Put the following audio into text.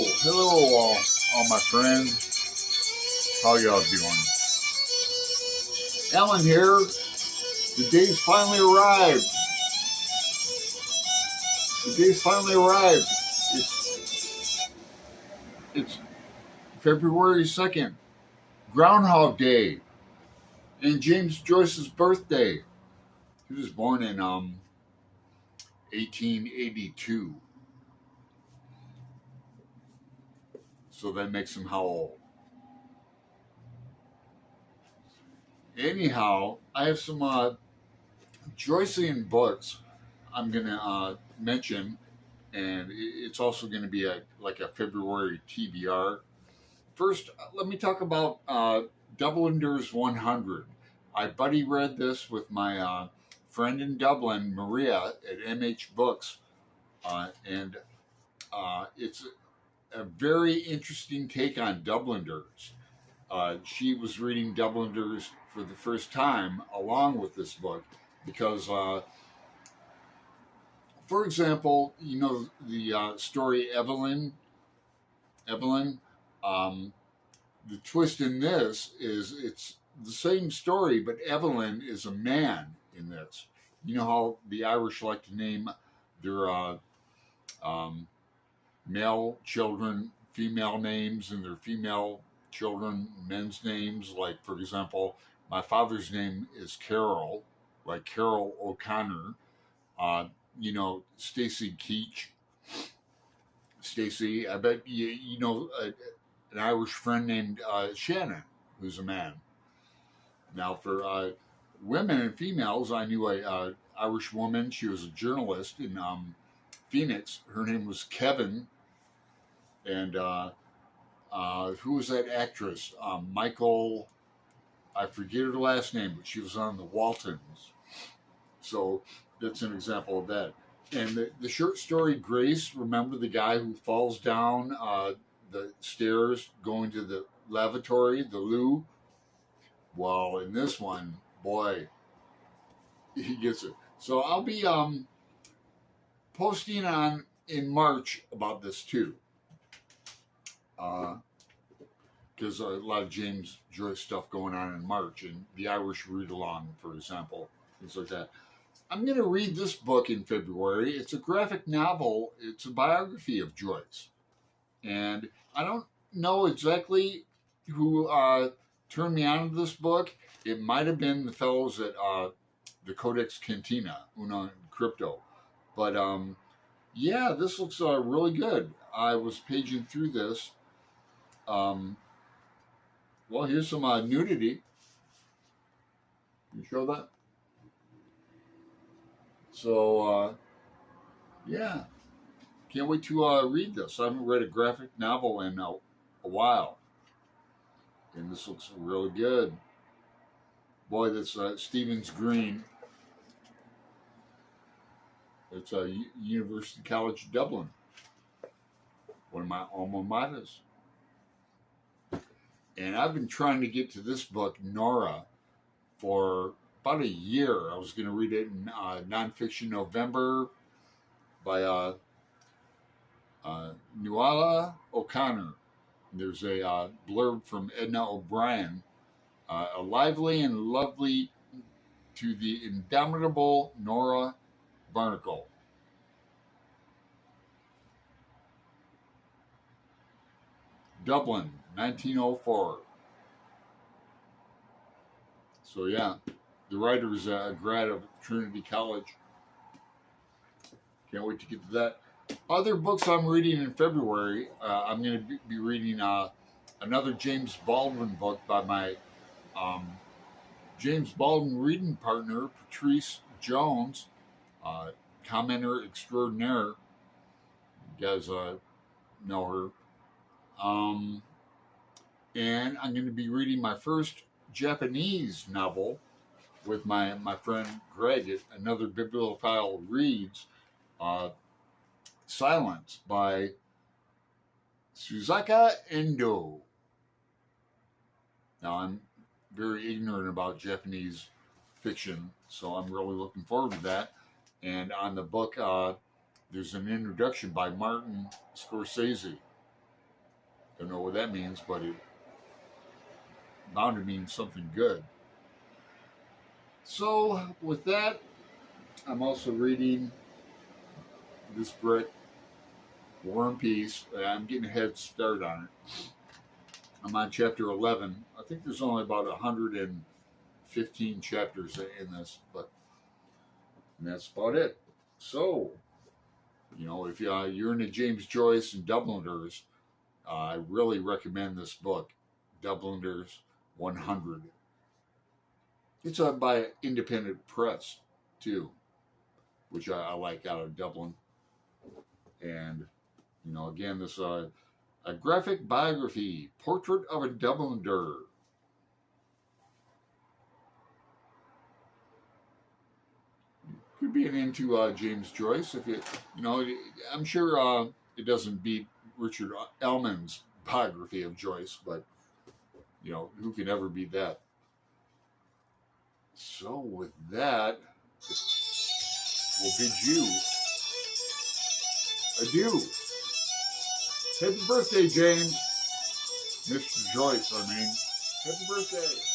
Hello, all my friends. How y'all doing? Alan here. The day's finally arrived. The day's finally arrived. It's February 2nd, Groundhog Day, and James Joyce's birthday. He was born in 1882. So that makes him how old? Anyhow, I have some Joycean books I'm going to mention, and it's also going to be like a February TBR. First, let me talk about Dubliners 100. I buddy read this with my friend in Dublin, Maria, at MH Books, and it's a very interesting take on Dubliners. She was reading Dubliners for the first time along with this book because, for example, you know the story Evelyn. The twist in this is it's the same story, but Evelyn is a man in this. You know how the Irish like to name their um, male children female names and their female children men's names. Like, for example, my father's name is Carol, like Carol O'Connor. You know, Stacy Keach. Stacy, I bet you know an Irish friend named Shannon, who's a man. Now, for women and females, I knew a Irish woman. She was a journalist in Phoenix. Her name was Kevin. And who was that actress? Michael, I forget her last name, but she was on the Waltons. So that's an example of that. And the short story Grace, remember the guy who falls down the stairs going to the lavatory, the loo? Well, in this one, boy, he gets it. So I'll be posting on in March about this too. Because a lot of James Joyce stuff going on in March, and the Irish read along, for example, things like that. I'm going to read this book in February. It's a graphic novel. It's a biography of Joyce, and I don't know exactly who turned me on to this book. It might have been the fellows at the Codex Cantina, Una Crypto, but yeah, this looks really good. I was paging through this. Well, here's some nudity. Can you show that? So, yeah. Can't wait to read this. I haven't read a graphic novel in a while. And this looks really good. Boy, that's Stevens Green. It's University College Dublin. One of my alma maters. And I've been trying to get to this book, Nora, for about a year. I was going to read it in Nonfiction November by Nuala O'Connor. There's a blurb from Edna O'Brien. A lively and lovely to the indomitable Nora Barnacle. Dublin, 1904. So yeah, the writer's a grad of Trinity College. Can't wait to get to that. Other books I'm reading in February, I'm going to be reading another James Baldwin book by my James Baldwin reading partner, Patrice Jones, commenter extraordinaire. You guys know her. And I'm going to be reading my first Japanese novel with my friend Greg at Another Bibliophile Reads, Silence by Shusaka Endo. Now, I'm very ignorant about Japanese fiction, so I'm really looking forward to that. And on the book, there's an introduction by Martin Scorsese. Don't know what that means, but it bound to mean something good. So with that, I'm also reading this book, War and Peace. I'm getting a head start on it. I'm on chapter 11. I think there's only about 115 chapters in this, but that's about it. So, if you're into James Joyce and Dubliners, I really recommend this book, Dubliners 100. It's by independent press, too, which I like out of Dublin. And, again, this a graphic biography, Portrait of a Dubliner. Could be an into James Joyce if I'm sure it doesn't beat Richard Ellman's biography of Joyce, but who can ever beat that? So with that, we'll bid you adieu. Happy birthday, James. Mr. Joyce, I mean. Happy birthday.